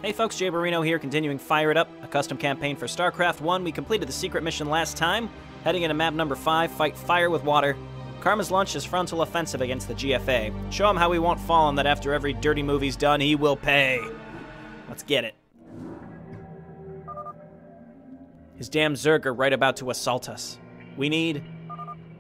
Hey folks, Jayborino here, continuing Fire It Up, a custom campaign for StarCraft 1. We completed the secret mission last time, heading into map number 5, fight fire with water. Karma's launched his frontal offensive against the GFA. Show him how we won't fall and that after every dirty move he's done, he will pay. Let's get it. His damn Zerg are right about to assault us. We need...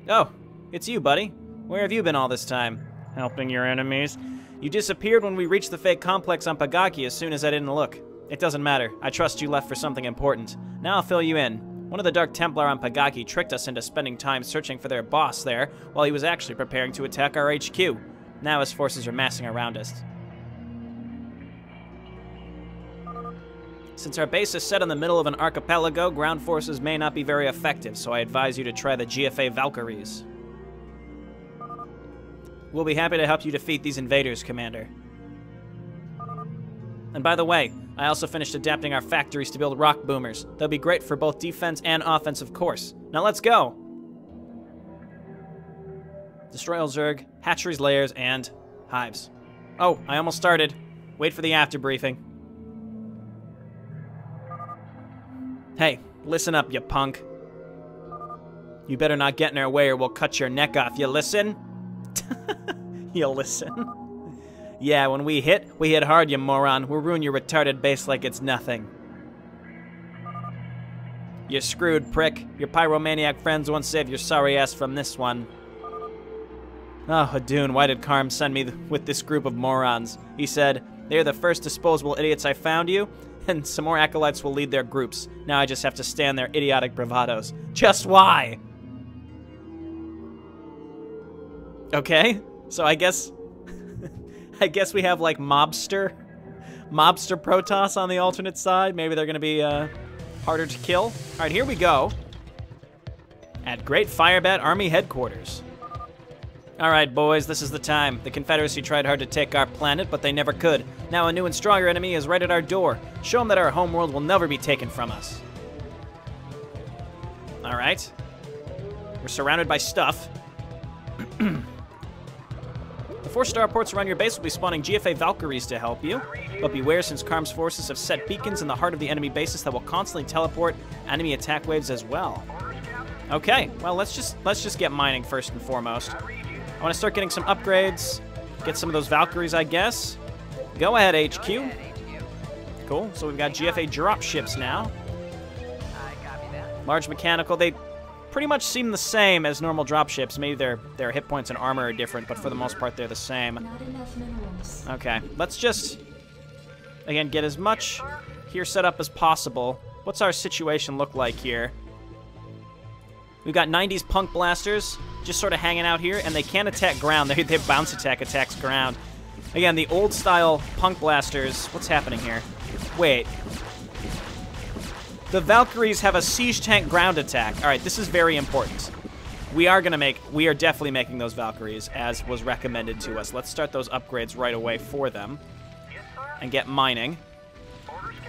Oh, it's you, buddy. Where have you been all this time? Helping your enemies? You disappeared when we reached the fake complex on Pagaki as soon as I didn't look. It doesn't matter. I trust you left for something important. Now I'll fill you in. One of the Dark Templar on Pagaki tricked us into spending time searching for their boss there, while he was actually preparing to attack our HQ. Now his forces are massing around us. Since our base is set in the middle of an archipelago, ground forces may not be very effective, so I advise you to try the GFA Valkyries. We'll be happy to help you defeat these invaders, Commander. And by the way, I also finished adapting our factories to build rock boomers. They'll be great for both defense and offense, of course. Now let's go! Destroy all Zerg, hatcheries, layers, and hives. Oh, I almost started. Wait for the after briefing. Hey, listen up, you punk. You better not get in our way or we'll cut your neck off, you listen? You listen? Yeah, when we hit hard, you moron. We'll ruin your retarded base like it's nothing. You're screwed, prick. Your pyromaniac friends won't save your sorry ass from this one. Oh, Hadun, why did Karm send me with this group of morons? He said, they're the first disposable idiots I found you, and some more acolytes will lead their groups. Now I just have to stand their idiotic bravados. Just why? Okay, so I guess we have like Mobster Protoss on the alternate side. Maybe they're gonna be harder to kill. All right, here we go. At Great Firebat Army Headquarters. All right, boys, this is the time. The Confederacy tried hard to take our planet, but they never could. Now a new and stronger enemy is right at our door. Show them that our homeworld will never be taken from us. All right. We're surrounded by stuff. The 4 starports around your base will be spawning GFA Valkyries to help you, but beware since Karm's forces have set beacons in the heart of the enemy bases that will constantly teleport enemy attack waves as well. Okay, well let's just get mining first and foremost. I want to start getting some upgrades, get some of those Valkyries, I guess. Go ahead, HQ. Cool, so we've got GFA drop ships now. Large mechanical, they pretty much seem the same as normal dropships. Maybe their hit points and armor are different, but for the most part, they're the same. Okay, let's just, again, get as much here set up as possible. What's our situation look like here? We've got 90s punk blasters just sort of hanging out here, and they can't attack ground. Their bounce attack attacks ground. Again, the old-style punk blasters. What's happening here? Wait. The Valkyries have a siege tank ground attack. All right, this is very important. We are definitely making those Valkyries as was recommended to us. Let's start those upgrades right away for them and get mining.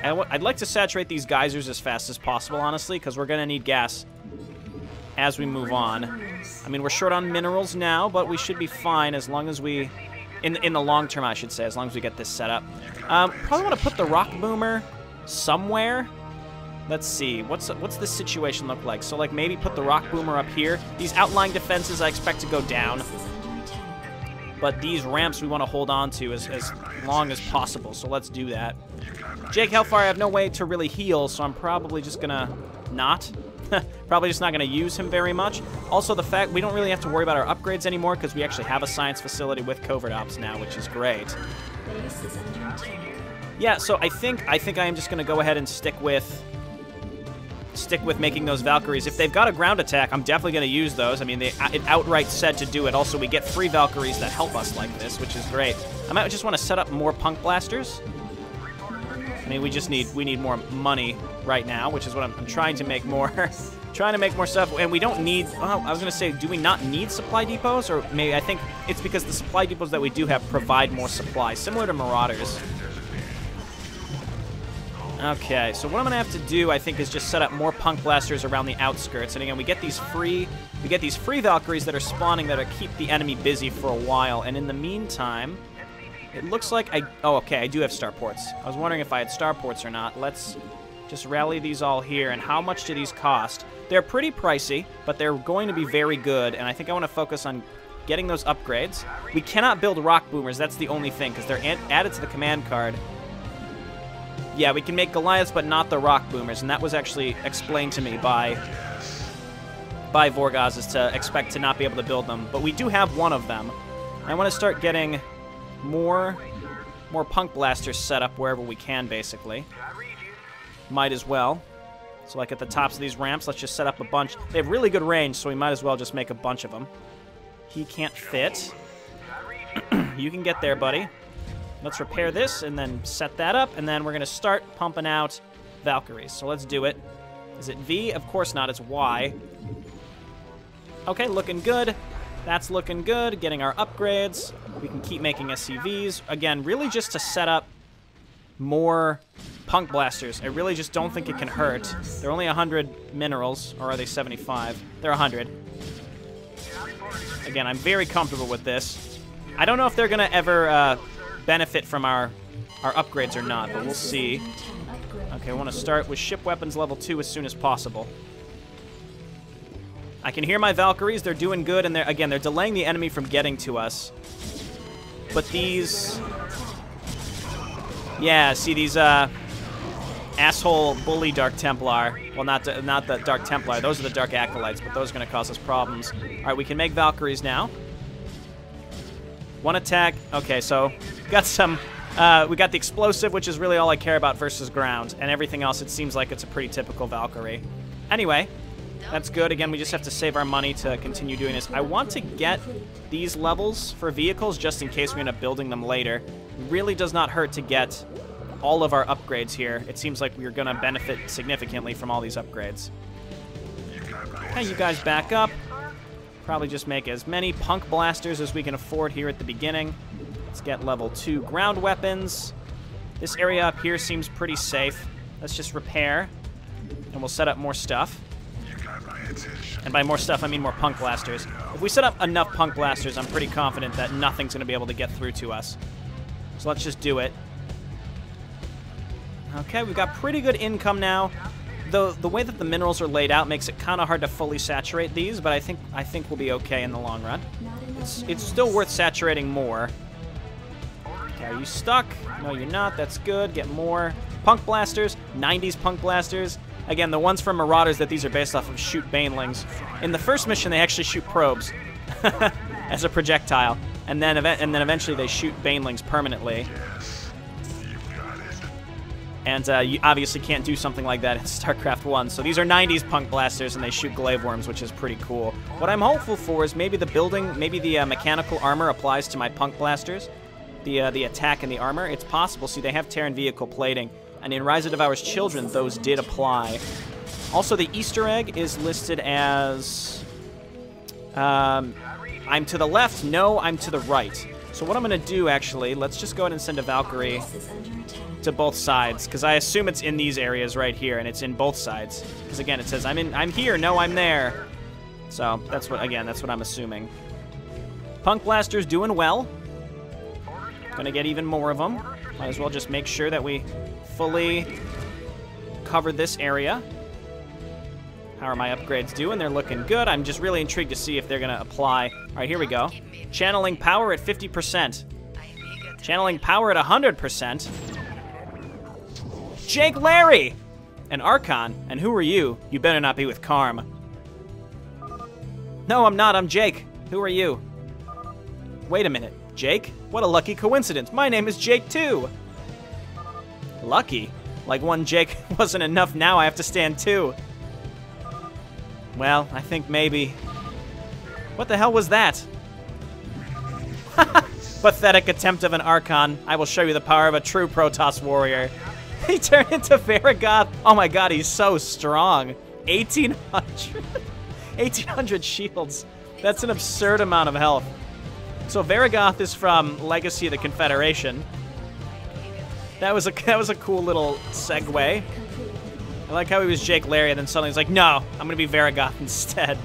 And I'd like to saturate these geysers as fast as possible, honestly, because we're going to need gas as we move on. I mean, we're short on minerals now, but we should be fine as long as we, in the long term, I should say, as long as we get this set up. Probably want to put the rock boomer somewhere. Let's see, what's this situation look like? So, like, maybe put the rock boomer up here. These outlying defenses I expect to go down. But these ramps we want to hold on to as long as possible, so let's do that. Jake Hellfire, I have no way to really heal, so I'm probably just gonna not. Probably just not gonna use him very much. Also, the fact we don't really have to worry about our upgrades anymore because we actually have a science facility with covert ops now, which is great. Yeah, so I think I am just gonna go ahead and stick with making those Valkyries. If they've got a ground attack, I'm definitely going to use those. I mean, it outright said to do it. Also, we get free Valkyries that help us like this, which is great. I might just want to set up more punk blasters. I mean, we need more money right now, which is what I'm trying to make more. Trying to make more stuff, and we don't need. Oh, I was going to say, do we not need supply depots, or maybe I think it's because the supply depots that we do have provide more supply, similar to Marauders. Okay, so what I'm gonna have to do, I think, is just set up more punk blasters around the outskirts. And again, we get these free Valkyries that are spawning that'll keep the enemy busy for a while. And in the meantime, It looks like I... Oh, okay, I do have starports. I was wondering if I had starports or not. Let's just rally these all here. And how much do these cost? They're pretty pricey, but they're going to be very good, and I think I want to focus on getting those upgrades. We cannot build rock boomers. That's the only thing, because they're added to the command card. Yeah, we can make Goliaths, but not the rock boomers, and that was actually explained to me by Vorgozz, is to expect to not be able to build them. But we do have one of them. I want to start getting more punk blasters set up wherever we can, basically. Might as well. So, like, at the tops of these ramps, let's just set up a bunch. They have really good range, so we might as well just make a bunch of them. He can't fit. You can get there, buddy. Let's repair this and then set that up, and then we're going to start pumping out Valkyries. So let's do it. Is it V? Of course not. It's Y. Okay, looking good. That's looking good. Getting our upgrades. We can keep making SCVs. Again, really just to set up more punk blasters. I really just don't think it can hurt. They're only 100 minerals, or are they 75? They're 100. Again, I'm very comfortable with this. I don't know if they're going to ever benefit from our upgrades or not, but we'll see. Okay, I want to start with ship weapons level 2 as soon as possible. I can hear my Valkyries. They're doing good, and they're delaying the enemy from getting to us. But these... Yeah, see these asshole bully Dark Templar. Well, not the Dark Templar. Those are the Dark Acolytes, but those are going to cause us problems. All right, we can make Valkyries now. One attack. Okay, so got some... we got the explosive, which is really all I care about versus ground. And everything else, it seems like it's a pretty typical Valkyrie. Anyway, that's good. Again, we just have to save our money to continue doing this. I want to get these levels for vehicles just in case we end up building them later. It really does not hurt to get all of our upgrades here. It seems like we're going to benefit significantly from all these upgrades. Okay, you guys back up. Probably just make as many punk blasters as we can afford here at the beginning. Let's get level 2 ground weapons. This area up here seems pretty safe. Let's just repair, and we'll set up more stuff. And by more stuff, I mean more punk blasters. If we set up enough punk blasters, I'm pretty confident that nothing's going to be able to get through to us. So let's just do it. Okay, we've got pretty good income now. The way that the minerals are laid out makes it kind of hard to fully saturate these, but I think we'll be okay in the long run. It's still worth saturating more. Okay, are you stuck? No, you're not. That's good. Get more punk blasters. 90s punk blasters. Again, the ones from Marauders that these are based off of shoot banelings. In the first mission, they actually shoot probes as a projectile, and then eventually they shoot banelings permanently. And you obviously can't do something like that in StarCraft 1. So these are 90s punk blasters, and they shoot glaive worms, which is pretty cool. What I'm hopeful for is maybe the mechanical armor applies to my punk blasters, the attack and the armor. It's possible. See, they have Terran vehicle plating, and in Rise of Devour's Children, those did apply. Also, the Easter egg is listed as I'm to the left. No, I'm to the right. So what I'm going to do, actually, let's just go ahead and send a Valkyrie to both sides, because I assume it's in these areas right here, and it's in both sides. Because again, it says I'm here, no, I'm there. So that's what I'm assuming. Punk Blaster's doing well. Gonna get even more of them. Might as well just make sure that we fully cover this area. How are my upgrades doing? They're looking good. I'm just really intrigued to see if they're gonna apply. All right, here we go. Channeling power at 50%. Channeling power at 100%. Jake Larry! An Archon. And who are you? You better not be with Karm. No, I'm not. I'm Jake. Who are you? Wait a minute. Jake? What a lucky coincidence. My name is Jake, too. Lucky? Like one Jake wasn't enough, now I have to stand two. Well, I think maybe... What the hell was that? Pathetic attempt of an Archon. I will show you the power of a true Protoss warrior. He turned into Vorgozz. Oh my god, he's so strong. 1,800. 1,800 shields. That's an absurd amount of health. So Vorgozz is from Legacy of the Confederation. That was a cool little segue. I like how he was Jake Larry, and then suddenly he's like, no, I'm gonna be Vorgozz instead.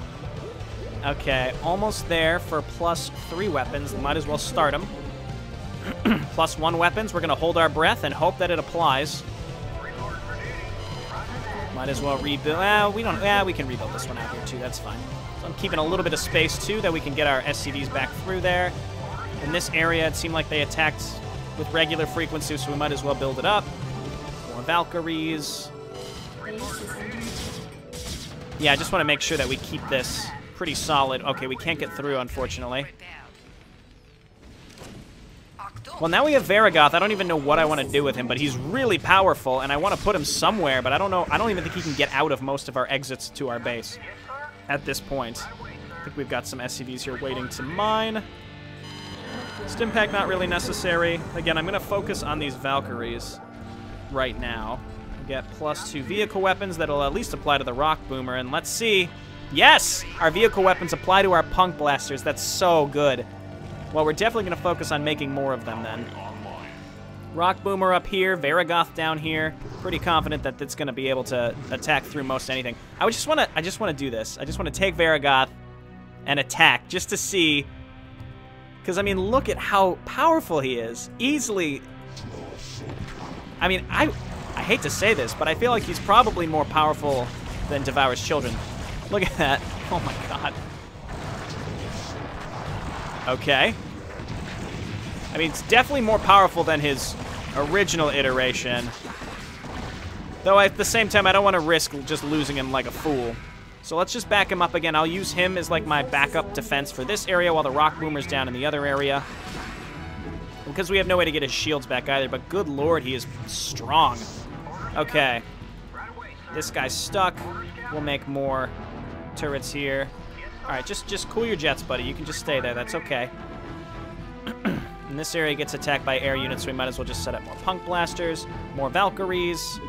Okay, almost there for +3 weapons. Might as well start them. +1 weapons. We're going to hold our breath and hope that it applies. Might as well rebuild. We can rebuild this one out here, too. That's fine. So I'm keeping a little bit of space, too, that we can get our SCVs back through there. In this area, it seemed like they attacked with regular frequency, so we might as well build it up. More Valkyries. Yeah, I just want to make sure that we keep this pretty solid. Okay, we can't get through, unfortunately. Well, now we have Vorgozz. I don't even know what I want to do with him, but he's really powerful, and I want to put him somewhere, but I don't know. I don't even think he can get out of most of our exits to our base at this point. I think we've got some SCVs here waiting to mine. Stimpack not really necessary. Again, I'm going to focus on these Valkyries right now. We get +2 vehicle weapons that'll at least apply to the Rock Boomer, and let's see. Yes! Our vehicle weapons apply to our Punk Blasters. That's so good. Well, we're definitely going to focus on making more of them then. Rock Boomer up here, Vorgozz down here. Pretty confident that it's going to be able to attack through most anything. I just want to do this. I just want to take Vorgozz and attack just to see. Because, I mean, look at how powerful he is. Easily. I mean, I hate to say this, but I feel like he's probably more powerful than Devour's Children. Look at that. Oh, my God. Okay. I mean, it's definitely more powerful than his original iteration. Though at the same time, I don't want to risk just losing him like a fool. So let's just back him up again. I'll use him as like my backup defense for this area while the Rock Boomer's down in the other area. Because we have no way to get his shields back either, but good lord, he is strong. Okay. This guy's stuck. We'll make more turrets here. Alright, just cool your jets, buddy. You can just stay there. That's okay. And this area gets attacked by air units, so we might as well just set up more Punk Blasters, more Valkyries.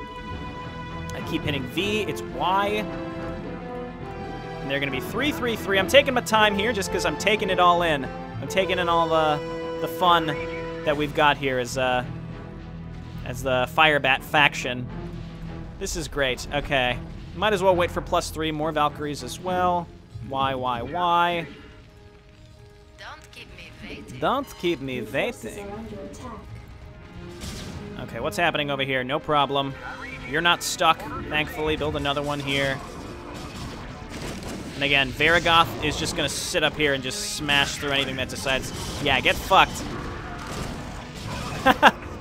I keep hitting V. It's Y. And they're going to be 3-3-3. I'm taking my time here just because I'm taking it all in. I'm taking in all the fun that we've got here as the Firebat faction. This is great. Okay. Might as well wait for +3. More Valkyries as well. Why? Don't keep me waiting. Okay, what's happening over here? No problem. You're not stuck, thankfully. Build another one here. And again, Vorgozz is just going to sit up here and just smash through anything that decides, yeah, get fucked.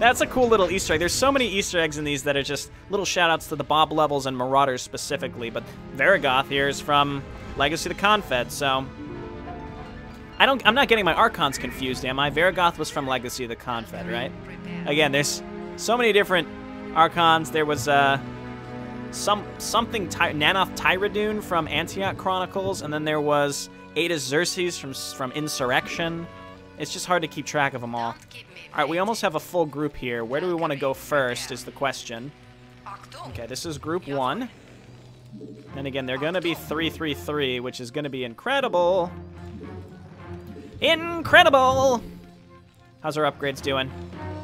That's a cool little Easter egg. There's so many Easter eggs in these that are just little shout-outs to the Bob Levels and Marauders specifically. But Vorgozz here is from Legacy of the Confed, so I'm not getting my Archons confused, am I? Vorgozz was from Legacy of the Confed, right? Again, there's so many different Archons. There was something Nanoth Tyradune from Antioch Chronicles, and then there was Ada Xerxes from Insurrection. It's just hard to keep track of them all. All right, we almost have a full group here. Where do we want to go first is the question. Okay, this is group 1. And again, they're going to be 3-3-3, which is going to be incredible. Incredible! How's our upgrades doing?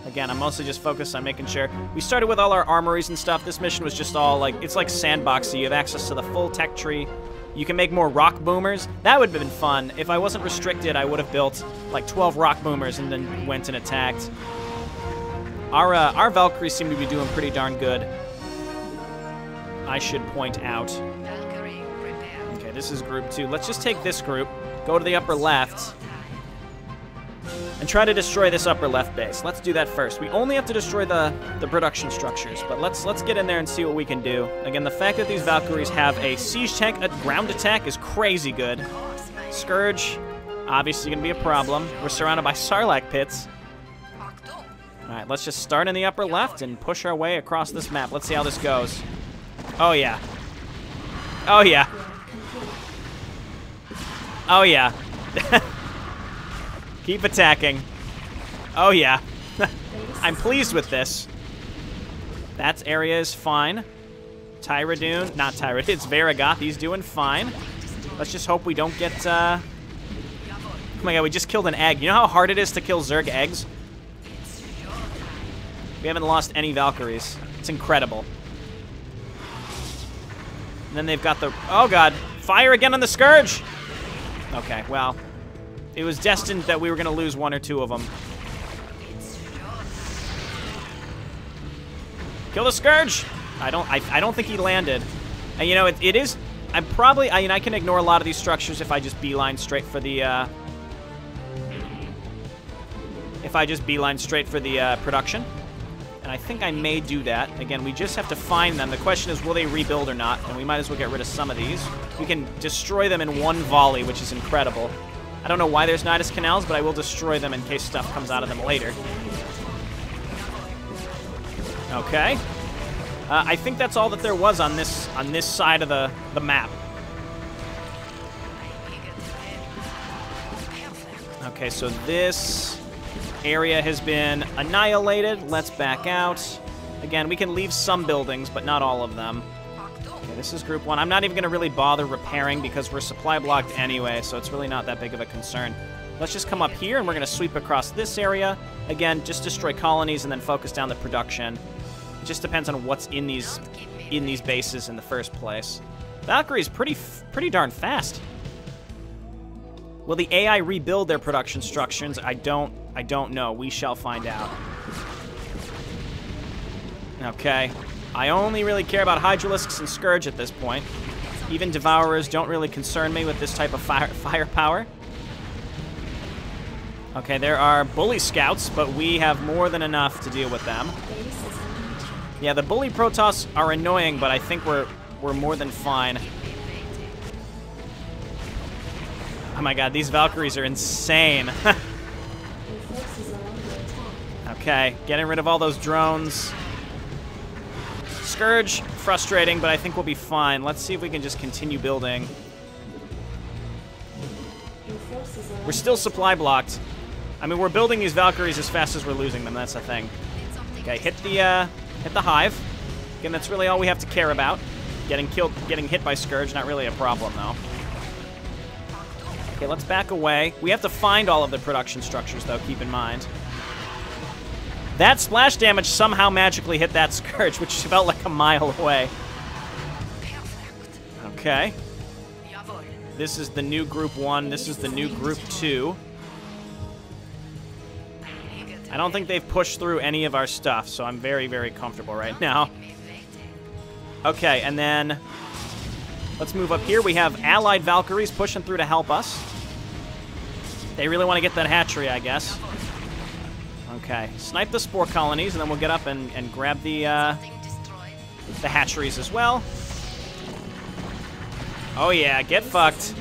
Again, I'm mostly just focused on making sure. We started with all our armories and stuff. This mission was just all like, it's like sandbox, so you have access to the full tech tree. You can make more rock boomers. That would have been fun. If I wasn't restricted, I would have built like 12 rock boomers and then went and attacked. Our Valkyries seem to be doing pretty darn good, I should point out. Okay, this is group 2. Let's just take this group, go to the upper left, and try to destroy this upper left base. Let's do that first. We only have to destroy the production structures, but let's get in there and see what we can do. Again, the fact that these Valkyries have a siege tank, a ground attack, is crazy good. Scourge, obviously going to be a problem. We're surrounded by Sarlacc pits. All right, let's just start in the upper left and push our way across this map. Let's see how this goes. Oh, yeah. Oh, yeah. Oh, yeah. Keep attacking. Oh, yeah. I'm pleased with this. That area is fine. Tyradune. Not Tyradune. It's Vorgozz. He's doing fine. Let's just hope we don't get... Oh, my God. We just killed an egg. You know how hard it is to kill Zerg eggs? We haven't lost any Valkyries. It's incredible. And then they've got the... Oh, God. Fire again on the Scourge! Okay, well... It was destined that we were going to lose 1 or 2 of them. Kill the Scourge! I don't think he landed. And, you know, it is... I'm probably... I mean, I can ignore a lot of these structures if I just beeline straight for the, production. And I think I may do that. Again, we just have to find them. The question is, will they rebuild or not? And we might as well get rid of some of these. We can destroy them in one volley, which is incredible. I don't know why there's Nidus Canals, but I will destroy them in case stuff comes out of them later. Okay. I think that's all that there was on this side of the map. Okay, so this area has been annihilated. Let's back out. Again, we can leave some buildings, but not all of them. Okay, this is group 1. I'm not even going to really bother repairing because we're supply blocked anyway, so it's really not that big of a concern. Let's just come up here, and we're going to sweep across this area. Again, just destroy colonies and then focus down the production. It just depends on what's in these bases in the first place. Valkyrie's pretty darn fast. Will the AI rebuild their production structures? I don't know. We shall find out. Okay. I only really care about Hydralisks and Scourge at this point. Even Devourers don't really concern me with this type of firepower. Okay, there are Bully Scouts, but we have more than enough to deal with them. Yeah, the Bully Protoss are annoying, but I think we're more than fine. Oh my god, these Valkyries are insane. Okay, getting rid of all those drones. Scourge, frustrating, but I think we'll be fine. Let's see if we can just continue building. We're still supply blocked. I mean, we're building these Valkyries as fast as we're losing them, that's the thing. Okay, hit the hive. Again, that's really all we have to care about. Getting hit by Scourge, not really a problem, though. Okay, let's back away. We have to find all of the production structures, though, keep in mind. That splash damage somehow magically hit that Scourge, which felt like a mile away. Okay. This is the new Group 1. This is the new Group 2. I don't think they've pushed through any of our stuff, so I'm very, very comfortable right now. Okay, and then let's move up here. We have allied Valkyries pushing through to help us. They really want to get that hatchery, I guess. Okay, snipe the spore colonies, and then we'll get up and grab the hatcheries as well. Oh yeah, get fucked.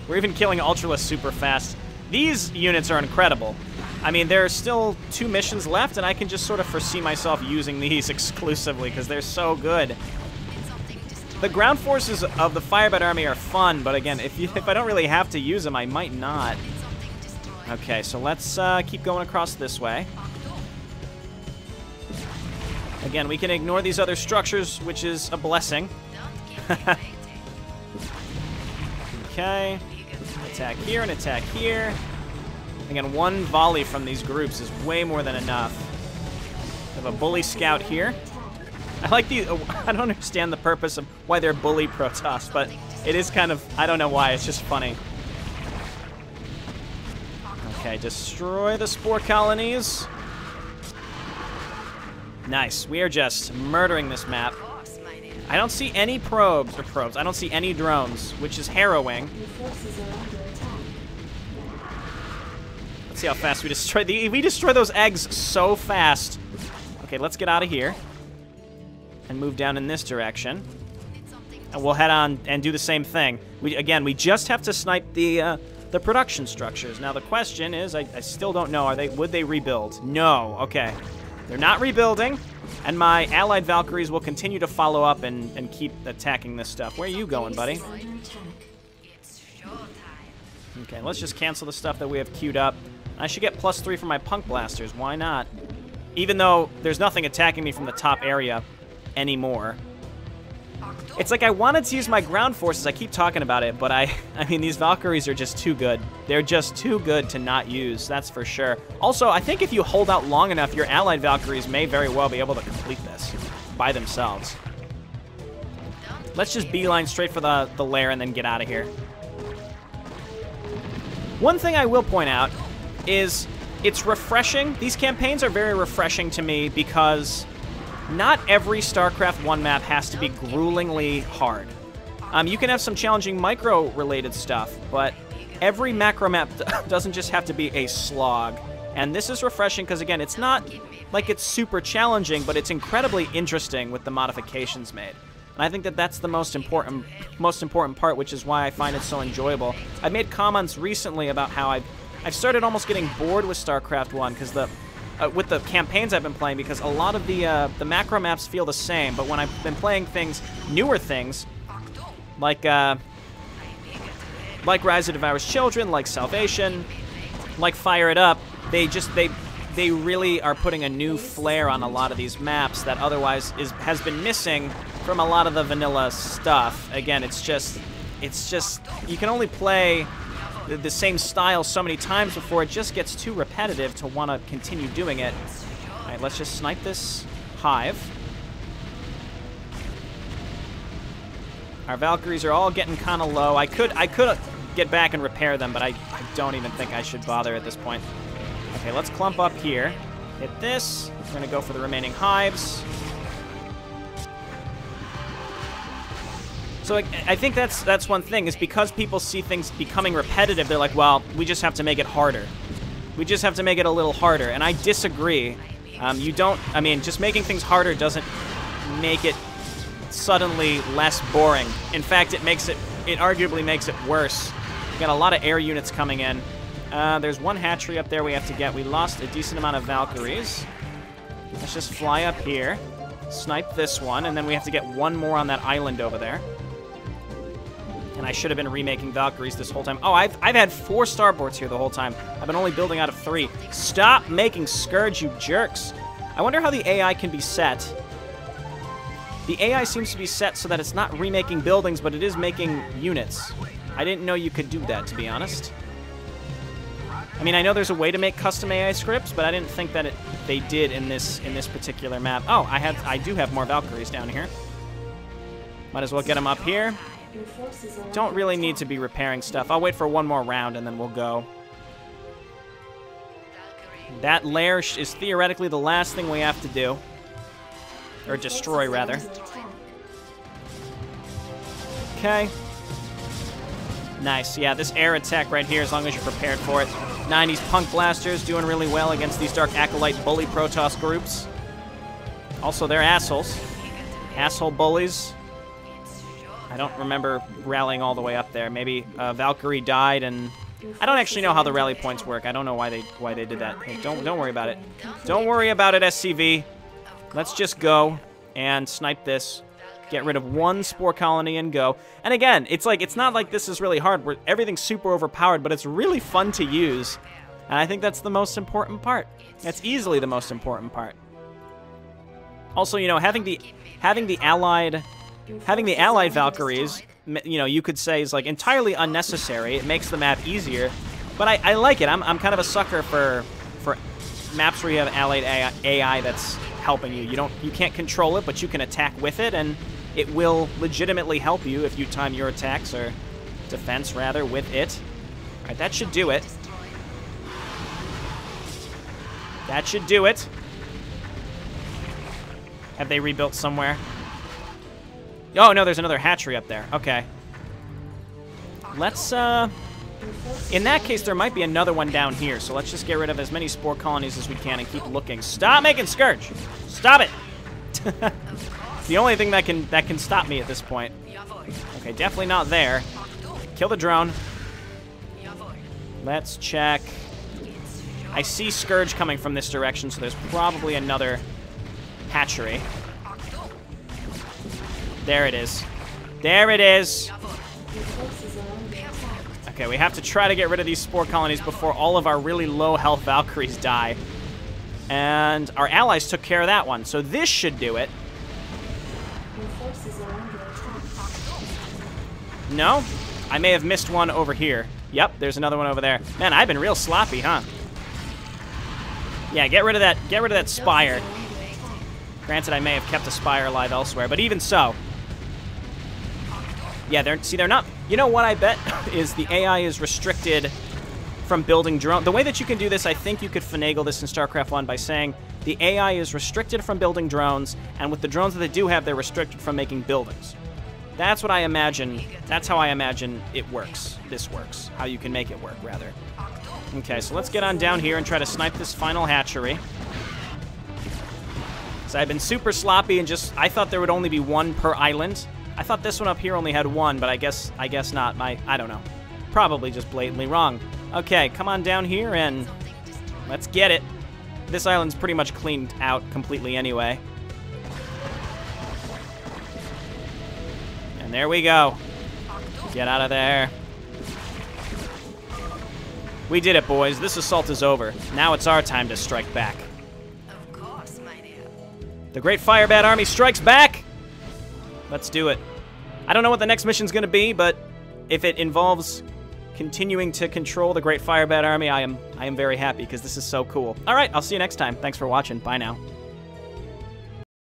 We're even killing Ultralisk super fast. These units are incredible. I mean, there are still 2 missions left, and I can just sort of foresee myself using these exclusively because they're so good. The ground forces of the Firebat army are fun, but again, if I don't really have to use them, I might not. Okay, so let's keep going across this way. Again, we can ignore these other structures, which is a blessing. Okay. Attack here and attack here. Again, 1 volley from these groups is way more than enough. We have a Bully Scout here. I like these. I don't understand the purpose of why they're Bully Protoss, but it is kind of, I don't know why, it's just funny. Okay, destroy the spore colonies. Nice. We are just murdering this map. I don't see any probes. I don't see any drones, which is harrowing. Let's see how fast we destroy we destroy those eggs so fast. Okay, let's get out of here and move down in this direction. And we'll head on and do the same thing. We just have to snipe the production structures. Now the question is, I still don't know. Would they rebuild? No. Okay. They're not rebuilding, and my allied Valkyries will continue to follow up and keep attacking this stuff. Where are you going, buddy? Okay, let's just cancel the stuff that we have queued up. I should get +3 for my Punk Blasters. Why not? Even though there's nothing attacking me from the top area anymore. It's like I wanted to use my ground forces. I keep talking about it, but I mean, these Valkyries are just too good. They're just too good to not use, that's for sure. Also, I think if you hold out long enough, your allied Valkyries may very well be able to complete this by themselves. Let's just beeline straight for the lair and then get out of here. One thing I will point out is it's refreshing. These campaigns are very refreshing to me because not every StarCraft 1 map has to be gruelingly hard. You can have some challenging micro-related stuff, but every macro map doesn't just have to be a slog. And this is refreshing because, again, it's not like it's super challenging, but it's incredibly interesting with the modifications made. And I think that that's the most important part, which is why I find it so enjoyable. I made comments recently about how I've started almost getting bored with StarCraft 1 because with the campaigns I've been playing, because a lot of the macro maps feel the same, but when I've been playing newer things, like Rise of Devour's Children, like Salvation, like Fire It Up, they really are putting a new flair on a lot of these maps that otherwise has been missing from a lot of the vanilla stuff. Again, it's just you can only play the same style so many times before it just gets too repetitive to want to continue doing it. All right, let's just snipe this hive. Our Valkyries are all getting kind of low. I could get back and repair them, but I don't even think I should bother at this point. Okay, let's clump up here. Hit this. We're going to go for the remaining hives. So I think that's one thing, is because people see things becoming repetitive, they're like, well, we just have to make it harder. We just have to make it a little harder. And I disagree. Just making things harder doesn't make it suddenly less boring. In fact, it arguably makes it worse. We got a lot of air units coming in. There's one hatchery up there we have to get. We lost a decent amount of Valkyries. Let's just fly up here, snipe this one, and then we have to get one more on that island over there. And I should have been remaking Valkyries this whole time. Oh, I've had 4 starboards here the whole time. I've been only building out of 3. Stop making Scourge, you jerks. I wonder how the AI can be set. The AI seems to be set so that it's not remaking buildings, but it is making units. I didn't know you could do that, to be honest. I mean, I know there's a way to make custom AI scripts, but I didn't think that they did in this particular map. Oh, I do have more Valkyries down here. Might as well get them up here. Don't really need to be repairing stuff. I'll wait for one more round and then we'll go. That lair is theoretically the last thing we have to do. Or destroy, rather. Okay. Nice. Yeah, this air attack right here, as long as you're prepared for it. 90s Punk Blasters doing really well against these Dark Acolyte Bully Protoss groups. Also, they're assholes. Asshole bullies. I don't remember rallying all the way up there. Maybe Valkyrie died, and I don't actually know how the rally points work. I don't know why they did that. Hey, don't worry about it. Don't worry about it, SCV. Let's just go and snipe this. Get rid of one spore colony and go. And again, it's not like this is really hard. Everything's super overpowered, but it's really fun to use. And I think that's the most important part. That's easily the most important part. Also, you know, having the allied Valkyries, you know, you could say is like entirely unnecessary. It makes the map easier, but I like it. I'm kind of a sucker for maps where you have allied AI that's helping you. You can't control it, but you can attack with it, and it will legitimately help you if you time your attacks or defense rather with it. All right, that should do it. That should do it. Have they rebuilt somewhere? Oh, no, there's another hatchery up there. Okay. Let's, in that case, there might be another one down here, so let's just get rid of as many spore colonies as we can and keep looking. Stop making Scourge! Stop it! It's the only thing that can stop me at this point. Okay, definitely not there. Kill the drone. Let's check. I see Scourge coming from this direction, so there's probably another hatchery. There it is. There it is. Okay, we have to try to get rid of these spore colonies before all of our really low health Valkyries die. And our allies took care of that one, so this should do it. No? I may have missed one over here. Yep, there's another one over there. Man, I've been real sloppy, huh? Yeah, get rid of that spire. Granted, I may have kept a spire alive elsewhere, but even so. Yeah, they're not... You know what I bet is the AI is restricted from building drones. The way that you can do this, I think you could finagle this in StarCraft 1 by saying the AI is restricted from building drones, and with the drones that they do have, they're restricted from making buildings. That's what I imagine. That's how I imagine it works. This works. How you can make it work, rather. Okay, so let's get on down here and try to snipe this final hatchery. So I've been super sloppy and just... I thought there would only be one per island. I thought this one up here only had one, but I guess not. I don't know. Probably just blatantly wrong. Okay, come on down here and let's get it. This island's pretty much cleaned out completely anyway. And there we go. Get out of there. We did it, boys. This assault is over. Now it's our time to strike back. Of course, my dear. The Great Firebat army strikes back! Let's do it. I don't know what the next mission's gonna be, but if it involves continuing to control the Great Firebat army, I am very happy because this is so cool. All right, I'll see you next time. Thanks for watching. Bye now.